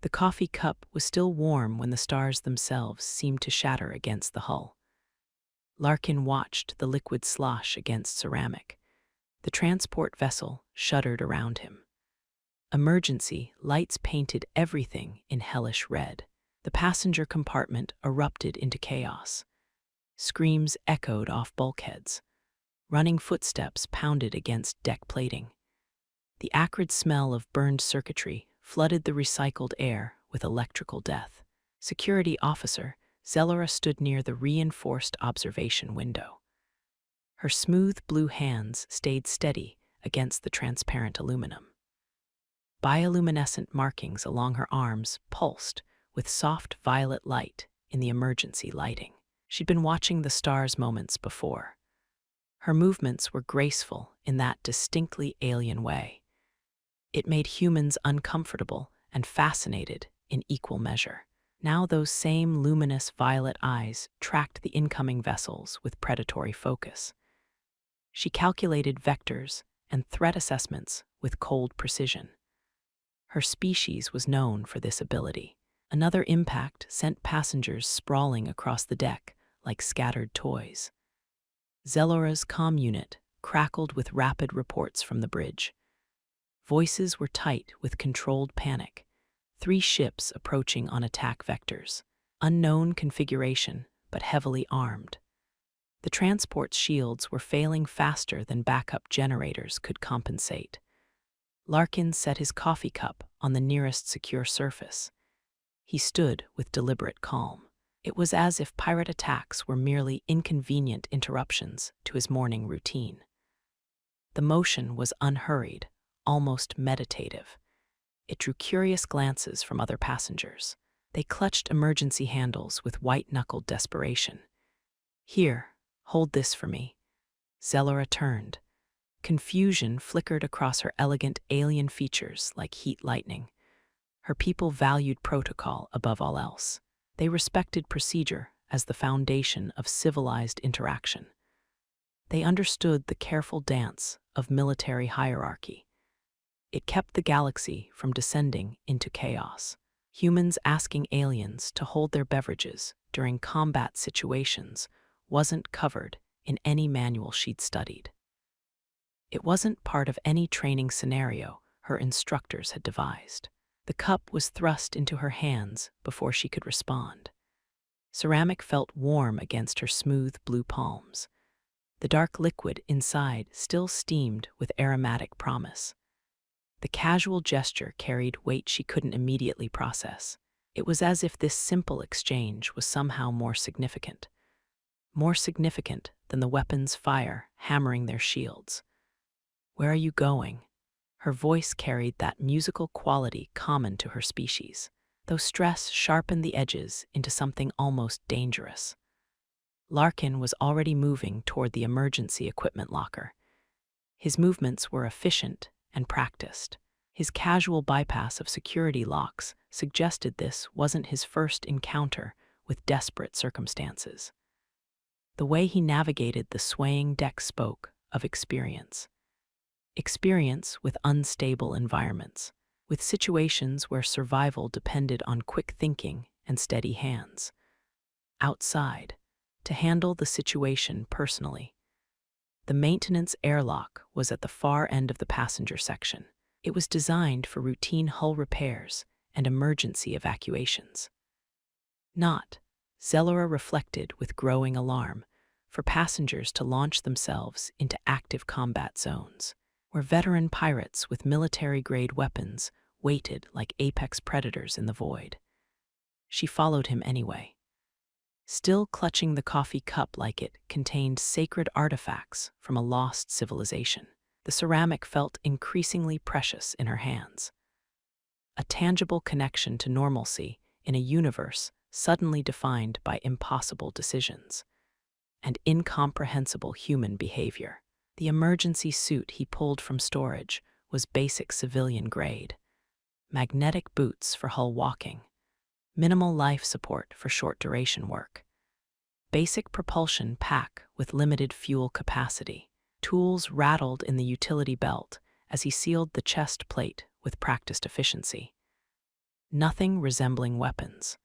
The coffee cup was still warm when the stars themselves seemed to shatter against the hull. Larkin watched the liquid slosh against ceramic. The transport vessel shuddered around him. Emergency lights painted everything in hellish red. The passenger compartment erupted into chaos. Screams echoed off bulkheads. Running footsteps pounded against deck plating. The acrid smell of burned circuitry flooded the recycled air with electrical death. Security officer Zelora stood near the reinforced observation window. Her smooth blue hands stayed steady against the transparent aluminum. Bioluminescent markings along her arms pulsed with soft violet light in the emergency lighting. She'd been watching the stars moments before. Her movements were graceful in that distinctly alien way. It made humans uncomfortable and fascinated in equal measure. Now those same luminous violet eyes tracked the incoming vessels with predatory focus. She calculated vectors and threat assessments with cold precision. Her species was known for this ability. Another impact sent passengers sprawling across the deck like scattered toys. Zelora's comm unit crackled with rapid reports from the bridge. Voices were tight with controlled panic. 3 ships approaching on attack vectors. Unknown configuration, but heavily armed. The transport's shields were failing faster than backup generators could compensate. Larkin set his coffee cup on the nearest secure surface. He stood with deliberate calm. It was as if pirate attacks were merely inconvenient interruptions to his morning routine. The motion was unhurried, almost meditative. It drew curious glances from other passengers. They clutched emergency handles with white-knuckled desperation. "Here, hold this for me." Zelora turned. Confusion flickered across her elegant alien features like heat lightning. Her people valued protocol above all else. They respected procedure as the foundation of civilized interaction. They understood the careful dance of military hierarchy. It kept the galaxy from descending into chaos. Humans asking aliens to hold their beverages during combat situations wasn't covered in any manual she'd studied. It wasn't part of any training scenario her instructors had devised. The cup was thrust into her hands before she could respond. Ceramic felt warm against her smooth blue palms. The dark liquid inside still steamed with aromatic promise. The casual gesture carried weight she couldn't immediately process. It was as if this simple exchange was somehow more significant than the weapons' fire hammering their shields. "Where are you going?" Her voice carried that musical quality common to her species, though stress sharpened the edges into something almost dangerous. Larkin was already moving toward the emergency equipment locker. His movements were efficient and practiced. His casual bypass of security locks suggested this wasn't his first encounter with desperate circumstances. The way he navigated the swaying deck spoke of experience. Experience with unstable environments, with situations where survival depended on quick thinking and steady hands. Outside, to handle the situation personally. The maintenance airlock was at the far end of the passenger section. It was designed for routine hull repairs and emergency evacuations. Not, Zelora reflected with growing alarm, for passengers to launch themselves into active combat zones, where veteran pirates with military-grade weapons waited like apex predators in the void. She followed him anyway. Still clutching the coffee cup like it contained sacred artifacts from a lost civilization, the ceramic felt increasingly precious in her hands. A tangible connection to normalcy in a universe suddenly defined by impossible decisions and incomprehensible human behavior. The emergency suit he pulled from storage was basic civilian grade. Magnetic boots for hull walking. Minimal life support for short-duration work. Basic propulsion pack with limited fuel capacity. Tools rattled in the utility belt as he sealed the chest plate with practiced efficiency. Nothing resembling weapons.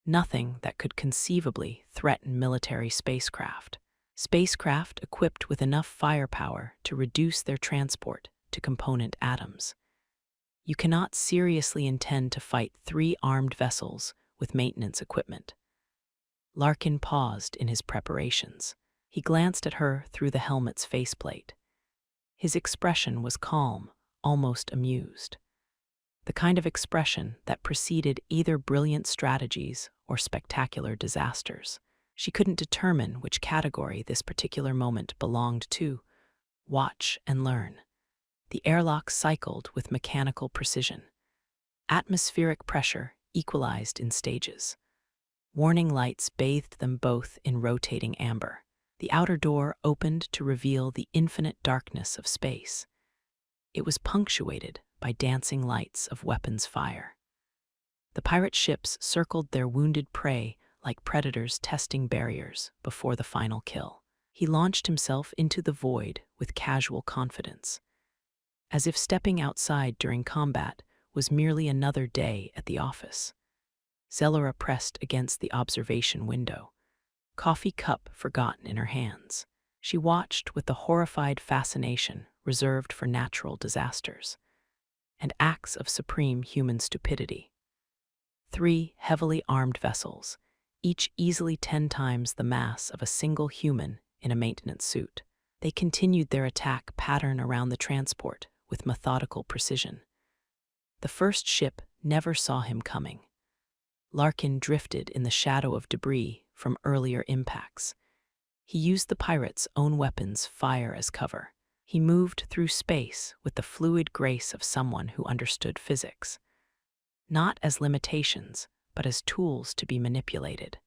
Nothing that could conceivably threaten military spacecraft. Spacecraft equipped with enough firepower to reduce their transport to component atoms. You cannot seriously intend to fight 3 armed vessels with maintenance equipment. Larkin paused in his preparations. He glanced at her through the helmet's faceplate. His expression was calm, almost amused. The kind of expression that preceded either brilliant strategies or spectacular disasters. She couldn't determine which category this particular moment belonged to. Watch and learn. The airlock cycled with mechanical precision. Atmospheric pressure equalized in stages. Warning lights bathed them both in rotating amber. The outer door opened to reveal the infinite darkness of space. It was punctuated by dancing lights of weapons fire. The pirate ships circled their wounded prey like predators testing barriers before the final kill. He launched himself into the void with casual confidence, as if stepping outside during combat was merely another day at the office. Zelora pressed against the observation window, coffee cup forgotten in her hands. She watched with the horrified fascination reserved for natural disasters and acts of supreme human stupidity. 3 heavily armed vessels, each easily 10 times the mass of a single human in a maintenance suit. They continued their attack pattern around the transport with methodical precision. The first ship never saw him coming. Larkin drifted in the shadow of debris from earlier impacts. He used the pirates' own weapons' fire as cover. He moved through space with the fluid grace of someone who understood physics, not as limitations, but as tools to be manipulated.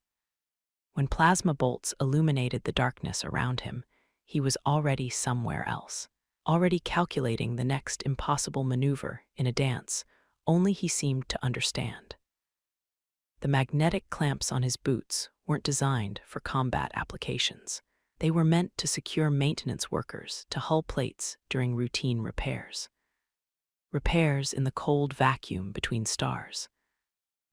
When plasma bolts illuminated the darkness around him, he was already somewhere else, already calculating the next impossible maneuver in a dance only he seemed to understand. The magnetic clamps on his boots weren't designed for combat applications. They were meant to secure maintenance workers to hull plates during routine repairs. Repairs in the cold vacuum between stars.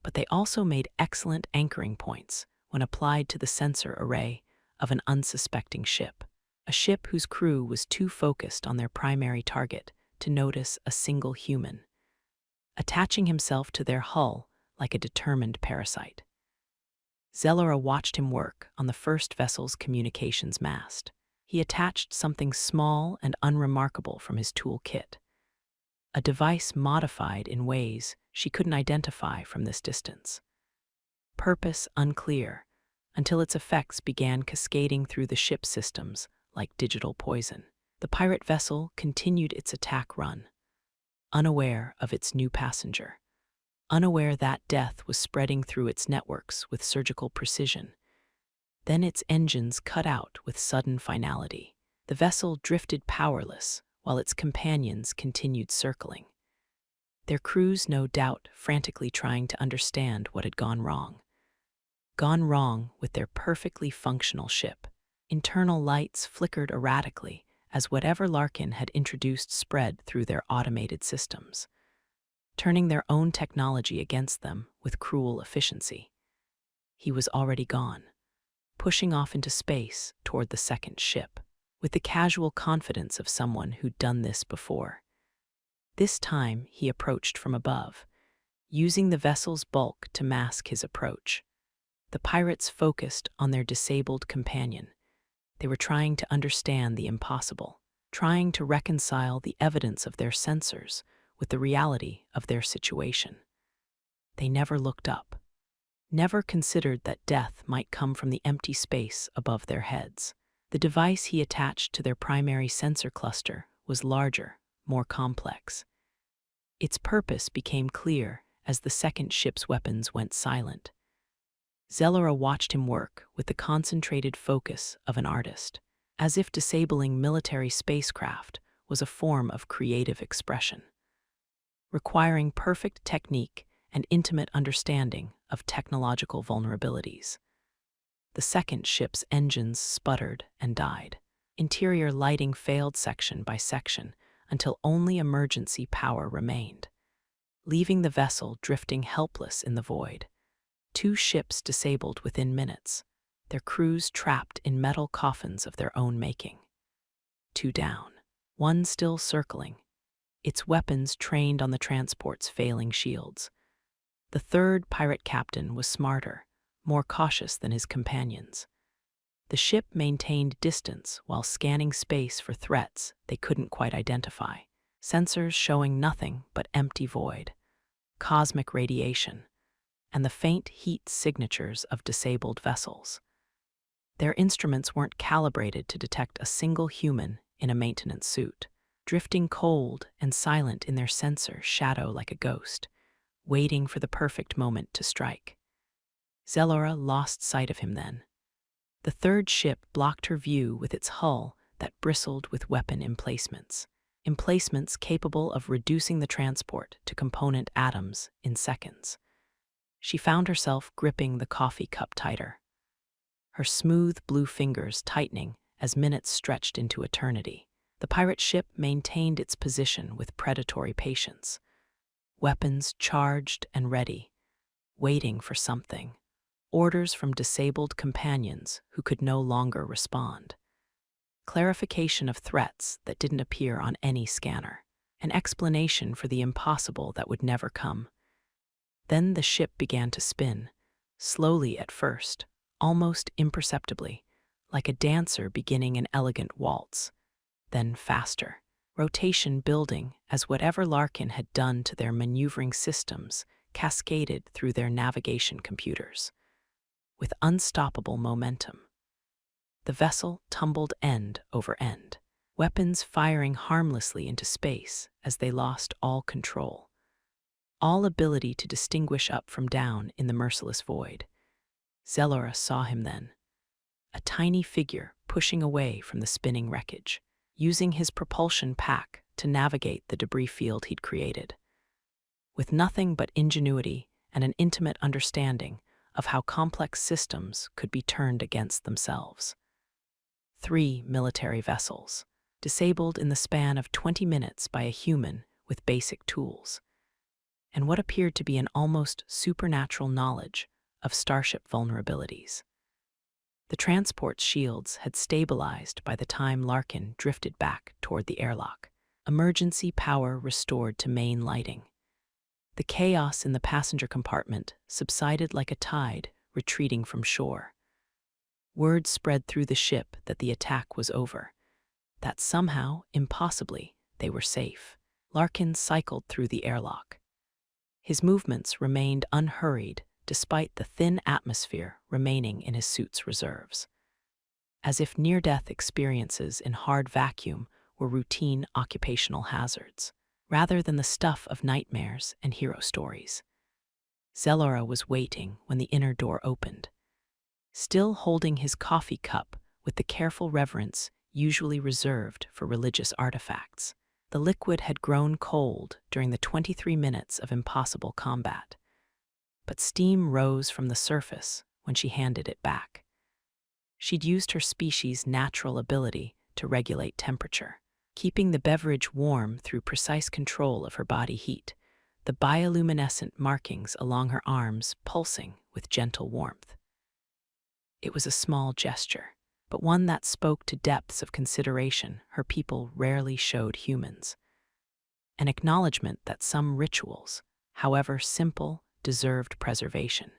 But they also made excellent anchoring points when applied to the sensor array of an unsuspecting ship. A ship whose crew was too focused on their primary target to notice a single human, attaching himself to their hull like a determined parasite. Zelora watched him work on the first vessel's communications mast. He attached something small and unremarkable from his tool kit, a device modified in ways she couldn't identify from this distance. Purpose unclear, until its effects began cascading through the ship's systems like digital poison. The pirate vessel continued its attack run, unaware of its new passenger, unaware that death was spreading through its networks with surgical precision. Then its engines cut out with sudden finality. The vessel drifted powerless while its companions continued circling, their crews no doubt frantically trying to understand what had gone wrong. Gone wrong with their perfectly functional ship. Internal lights flickered erratically as whatever Larkin had introduced spread through their automated systems, turning their own technology against them with cruel efficiency. He was already gone, pushing off into space toward the second ship, with the casual confidence of someone who'd done this before. This time he approached from above, using the vessel's bulk to mask his approach. The pirates focused on their disabled companion. They were trying to understand the impossible, trying to reconcile the evidence of their sensors with the reality of their situation. They never looked up, never considered that death might come from the empty space above their heads. The device he attached to their primary sensor cluster was larger, more complex. Its purpose became clear as the second ship's weapons went silent. Zelora watched him work with the concentrated focus of an artist, as if disabling military spacecraft was a form of creative expression, requiring perfect technique and intimate understanding of technological vulnerabilities. The second ship's engines sputtered and died. Interior lighting failed section by section until only emergency power remained. leaving the vessel drifting helpless in the void. 2 ships disabled within minutes, their crews trapped in metal coffins of their own making. 2 down, 1 still circling, its weapons trained on the transport's failing shields. The 3rd pirate captain was smarter, more cautious than his companions. The ship maintained distance while scanning space for threats they couldn't quite identify, sensors showing nothing but empty void, cosmic radiation, and the faint heat signatures of disabled vessels. Their instruments weren't calibrated to detect a single human in a maintenance suit, drifting cold and silent in their sensor shadow like a ghost, waiting for the perfect moment to strike. Zellora lost sight of him then. The 3rd ship blocked her view with its hull that bristled with weapon emplacements capable of reducing the transport to component atoms in seconds. She found herself gripping the coffee cup tighter, her smooth blue fingers tightening as minutes stretched into eternity. The pirate ship maintained its position with predatory patience, weapons charged and ready, waiting for something. Orders from disabled companions who could no longer respond. Clarification of threats that didn't appear on any scanner. An explanation for the impossible that would never come. Then the ship began to spin, slowly at first, almost imperceptibly, like a dancer beginning an elegant waltz. Then faster, rotation building as whatever Larkin had done to their maneuvering systems cascaded through their navigation computers. With unstoppable momentum, the vessel tumbled end over end, weapons firing harmlessly into space as they lost all control, all ability to distinguish up from down in the merciless void. Zellora saw him then, a tiny figure pushing away from the spinning wreckage, using his propulsion pack to navigate the debris field he'd created. With nothing but ingenuity and an intimate understanding of how complex systems could be turned against themselves. 3 military vessels, disabled in the span of 20 minutes by a human with basic tools, and what appeared to be an almost supernatural knowledge of starship vulnerabilities. The transport's shields had stabilized by the time Larkin drifted back toward the airlock, emergency power restored to main lighting. The chaos in the passenger compartment subsided like a tide retreating from shore. Word spread through the ship that the attack was over, that somehow, impossibly, they were safe. Larkin cycled through the airlock. His movements remained unhurried despite the thin atmosphere remaining in his suit's reserves, as if near-death experiences in hard vacuum were routine occupational hazards, rather than the stuff of nightmares and hero stories. Zellora was waiting when the inner door opened, still holding his coffee cup with the careful reverence usually reserved for religious artifacts. The liquid had grown cold during the 23 minutes of impossible combat, but steam rose from the surface when she handed it back. She'd used her species' natural ability to regulate temperature, keeping the beverage warm through precise control of her body heat, the bioluminescent markings along her arms pulsing with gentle warmth. It was a small gesture, but one that spoke to depths of consideration her people rarely showed humans. An acknowledgement that some rituals, however simple, deserved preservation.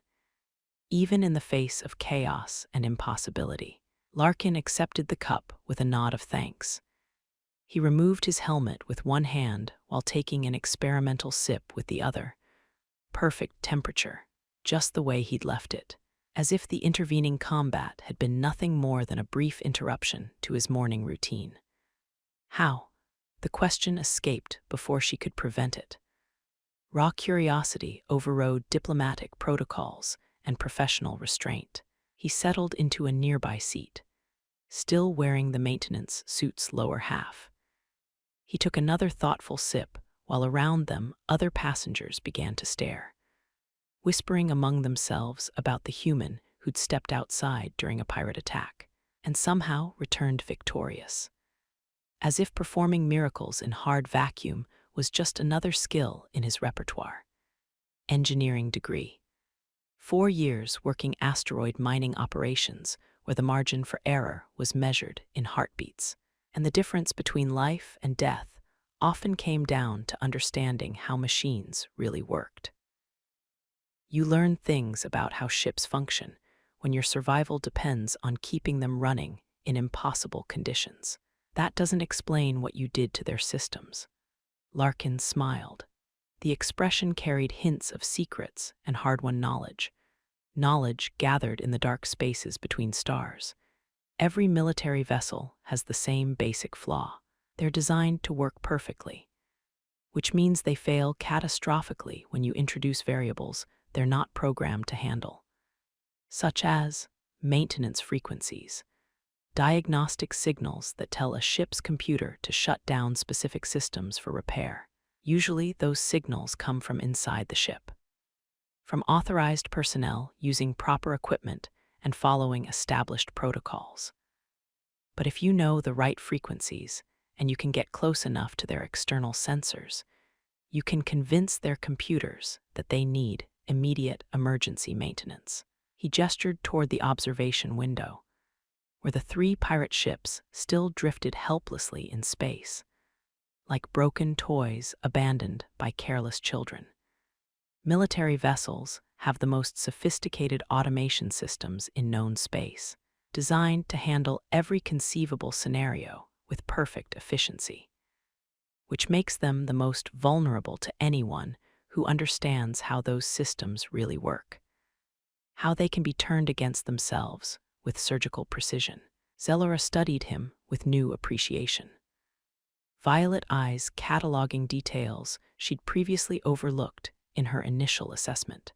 Even in the face of chaos and impossibility, Larkin accepted the cup with a nod of thanks. He removed his helmet with one hand while taking an experimental sip with the other. Perfect temperature, just the way he'd left it, as if the intervening combat had been nothing more than a brief interruption to his morning routine. How? The question escaped before she could prevent it. Raw curiosity overrode diplomatic protocols and professional restraint. He settled into a nearby seat, still wearing the maintenance suit's lower half. He took another thoughtful sip while around them other passengers began to stare, whispering among themselves about the human who'd stepped outside during a pirate attack and somehow returned victorious. As if performing miracles in hard vacuum was just another skill in his repertoire. Engineering degree. 4 years working asteroid mining operations where the margin for error was measured in heartbeats. And the difference between life and death often came down to understanding how machines really worked. You learn things about how ships function when your survival depends on keeping them running in impossible conditions. That doesn't explain what you did to their systems. Larkin smiled. The expression carried hints of secrets and hard-won knowledge. Knowledge gathered in the dark spaces between stars. Every military vessel has the same basic flaw. They're designed to work perfectly, which means they fail catastrophically when you introduce variables they're not programmed to handle, such as maintenance frequencies, diagnostic signals that tell a ship's computer to shut down specific systems for repair. Usually, those signals come from inside the ship, from authorized personnel using proper equipment and following established protocols. But if you know the right frequencies and you can get close enough to their external sensors, you can convince their computers that they need immediate emergency maintenance. He gestured toward the observation window, where the 3 pirate ships still drifted helplessly in space, like broken toys abandoned by careless children. Military vessels have the most sophisticated automation systems in known space, designed to handle every conceivable scenario with perfect efficiency, which makes them the most vulnerable to anyone who understands how those systems really work, how they can be turned against themselves with surgical precision. Zellora studied him with new appreciation. Violet eyes cataloging details she'd previously overlooked in her initial assessment.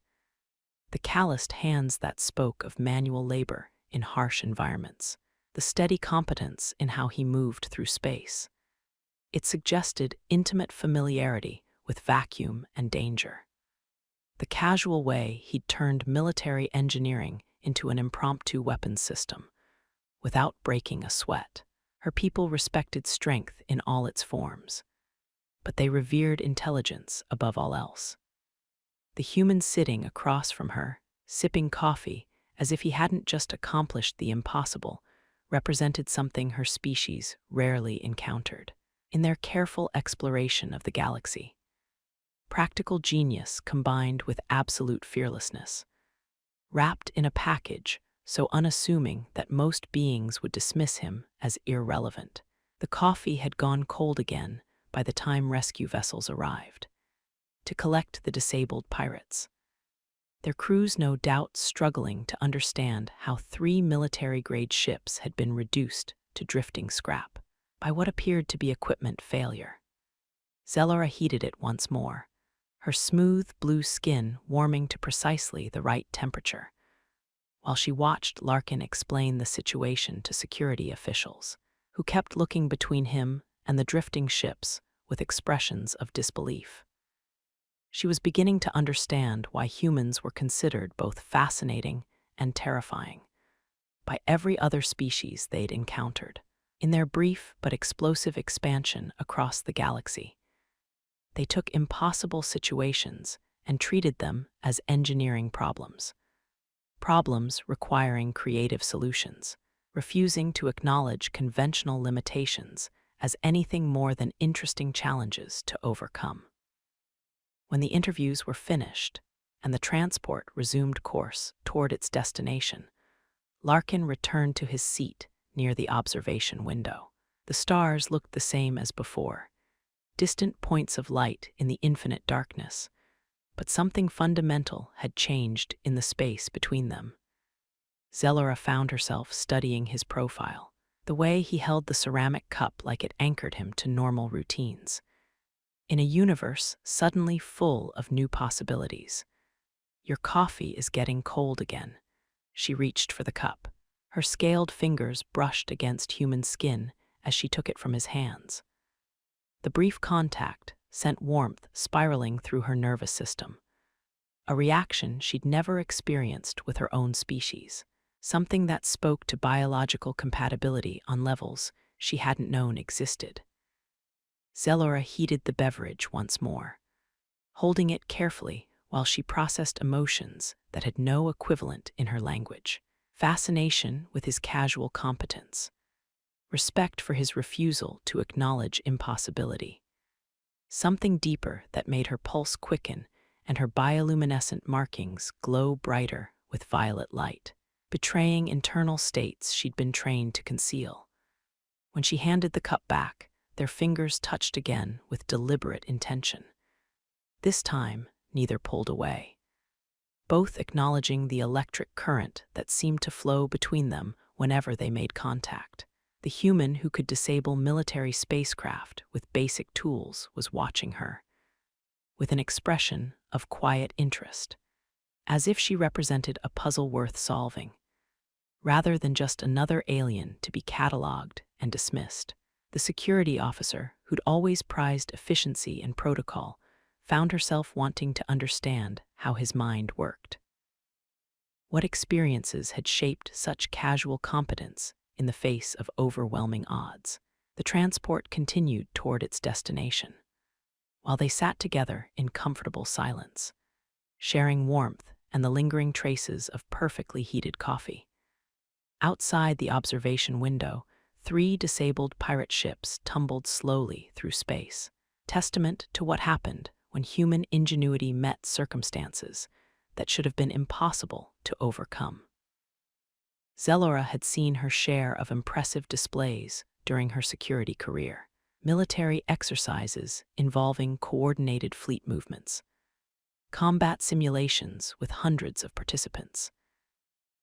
The calloused hands that spoke of manual labor in harsh environments, the steady competence in how he moved through space. It suggested intimate familiarity with vacuum and danger. The casual way he'd turned military engineering into an impromptu weapons system, without breaking a sweat. Her people respected strength in all its forms, but they revered intelligence above all else. The human sitting across from her, sipping coffee as if he hadn't just accomplished the impossible, represented something her species rarely encountered. In their careful exploration of the galaxy, practical genius combined with absolute fearlessness, wrapped in a package so unassuming that most beings would dismiss him as irrelevant. The coffee had gone cold again by the time rescue vessels arrived to collect the disabled pirates, their crews no doubt struggling to understand how 3 military-grade ships had been reduced to drifting scrap by what appeared to be equipment failure. Zellora heated it once more, her smooth blue skin warming to precisely the right temperature, while she watched Larkin explain the situation to security officials, who kept looking between him and the drifting ships with expressions of disbelief. She was beginning to understand why humans were considered both fascinating and terrifying by every other species they'd encountered. In their brief but explosive expansion across the galaxy, they took impossible situations and treated them as engineering problems requiring creative solutions, refusing to acknowledge conventional limitations as anything more than interesting challenges to overcome. When the interviews were finished and the transport resumed course toward its destination, Larkin returned to his seat near the observation window. The stars looked the same as before, distant points of light in the infinite darkness, but something fundamental had changed in the space between them. Zellora found herself studying his profile, the way he held the ceramic cup like it anchored him to normal routines. In a universe suddenly full of new possibilities. "Your coffee is getting cold again." She reached for the cup. Her scaled fingers brushed against human skin as she took it from his hands. The brief contact sent warmth spiraling through her nervous system, a reaction she'd never experienced with her own species, something that spoke to biological compatibility on levels she hadn't known existed. Zellora heated the beverage once more, holding it carefully while she processed emotions that had no equivalent in her language. Fascination with his casual competence, respect for his refusal to acknowledge impossibility, something deeper that made her pulse quicken and her bioluminescent markings glow brighter with violet light, betraying internal states she'd been trained to conceal. When she handed the cup back, their fingers touched again with deliberate intention. This time, neither pulled away, both acknowledging the electric current that seemed to flow between them whenever they made contact. The human who could disable military spacecraft with basic tools was watching her, with an expression of quiet interest, as if she represented a puzzle worth solving, rather than just another alien to be catalogued and dismissed. The security officer, who'd always prized efficiency and protocol, found herself wanting to understand how his mind worked. What experiences had shaped such casual competence in the face of overwhelming odds? The transport continued toward its destination, while they sat together in comfortable silence, sharing warmth and the lingering traces of perfectly heated coffee. Outside the observation window, 3 disabled pirate ships tumbled slowly through space, testament to what happened when human ingenuity met circumstances that should have been impossible to overcome. Zellora had seen her share of impressive displays during her security career, military exercises involving coordinated fleet movements, combat simulations with hundreds of participants,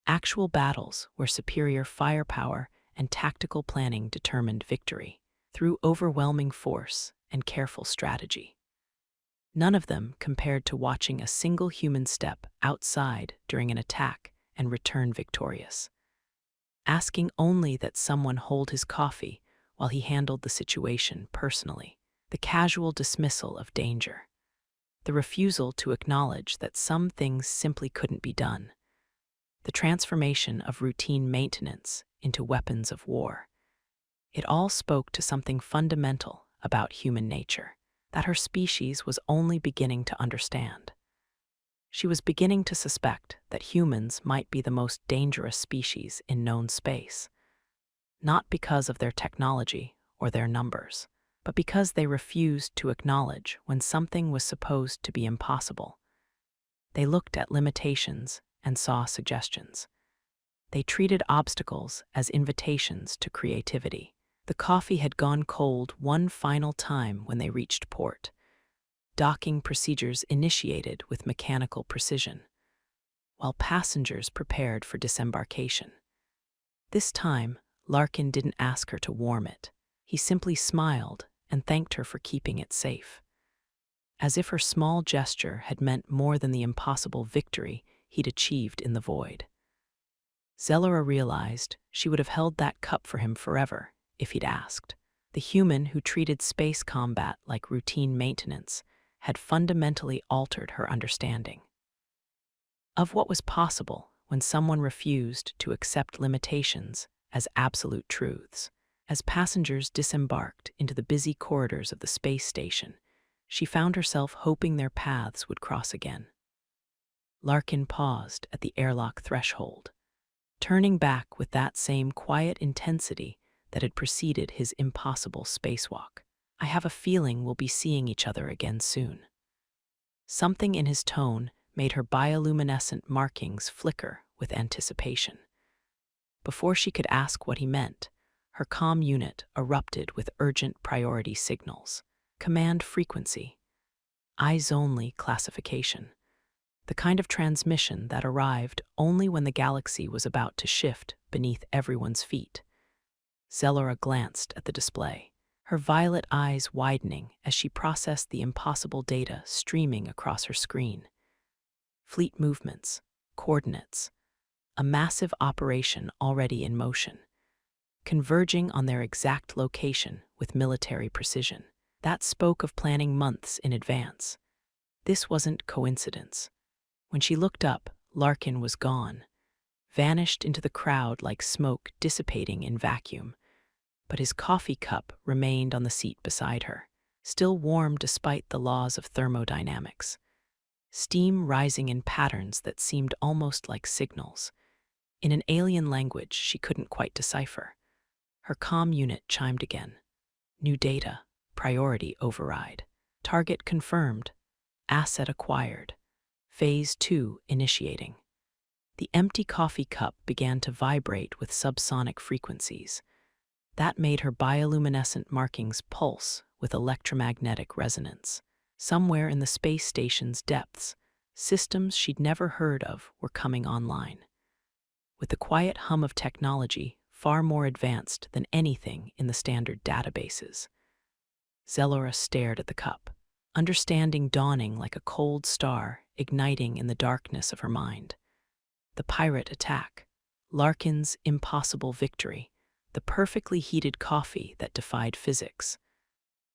actual battles where superior firepower and tactical planning determined victory through overwhelming force and careful strategy. None of them compared to watching a single human step outside during an attack and return victorious, asking only that someone hold his coffee while he handled the situation personally. The casual dismissal of danger, the refusal to acknowledge that some things simply couldn't be done, the transformation of routine maintenance into weapons of war. It all spoke to something fundamental about human nature that her species was only beginning to understand. She was beginning to suspect that humans might be the most dangerous species in known space, not because of their technology or their numbers, but because they refused to acknowledge when something was supposed to be impossible. They looked at limitations and saw suggestions. They treated obstacles as invitations to creativity. The coffee had gone cold one final time when they reached port, docking procedures initiated with mechanical precision, while passengers prepared for disembarkation. This time, Larkin didn't ask her to warm it. He simply smiled and thanked her for keeping it safe, as if her small gesture had meant more than the impossible victory he'd achieved in the void. Zellora realized she would have held that cup for him forever if he'd asked. The human who treated space combat like routine maintenance had fundamentally altered her understanding of what was possible when someone refused to accept limitations as absolute truths. As passengers disembarked into the busy corridors of the space station, she found herself hoping their paths would cross again. Larkin paused at the airlock threshold, turning back with that same quiet intensity that had preceded his impossible spacewalk. "I have a feeling we'll be seeing each other again soon." Something in his tone made her bioluminescent markings flicker with anticipation. Before she could ask what he meant, her comm unit erupted with urgent priority signals. Command frequency, eyes-only classification, the kind of transmission that arrived only when the galaxy was about to shift beneath everyone's feet. Zellora glanced at the display, her violet eyes widening as she processed the impossible data streaming across her screen. Fleet movements, coordinates, a massive operation already in motion, converging on their exact location with military precision. That spoke of planning months in advance. This wasn't coincidence. When she looked up, Larkin was gone, vanished into the crowd like smoke dissipating in vacuum, but his coffee cup remained on the seat beside her. still warm despite the laws of thermodynamics, steam rising in patterns that seemed almost like signals, in an alien language she couldn't quite decipher. Her comm unit chimed again. New data, priority override. Target confirmed, asset acquired, phase 2 initiating. The empty coffee cup began to vibrate with subsonic frequencies. That made her bioluminescent markings pulse with electromagnetic resonance. Somewhere in the space station's depths, systems she'd never heard of were coming online. With the quiet hum of technology far more advanced than anything in the standard databases. Zelora stared at the cup, understanding dawning like a cold star igniting in the darkness of her mind. The pirate attack, Larkin's impossible victory, the perfectly heated coffee that defied physics.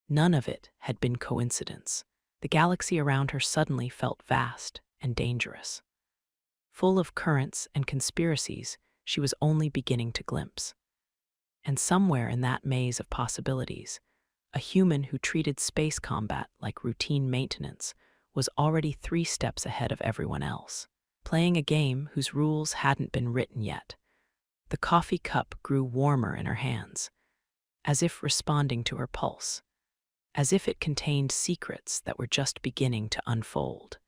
None of it had been coincidence. The galaxy around her suddenly felt vast and dangerous. Full of currents and conspiracies she was only beginning to glimpse. And somewhere in that maze of possibilities, a human who treated space combat like routine maintenance was already 3 steps ahead of everyone else, playing a game whose rules hadn't been written yet. The coffee cup grew warmer in her hands, as if responding to her pulse, as if it contained secrets that were just beginning to unfold.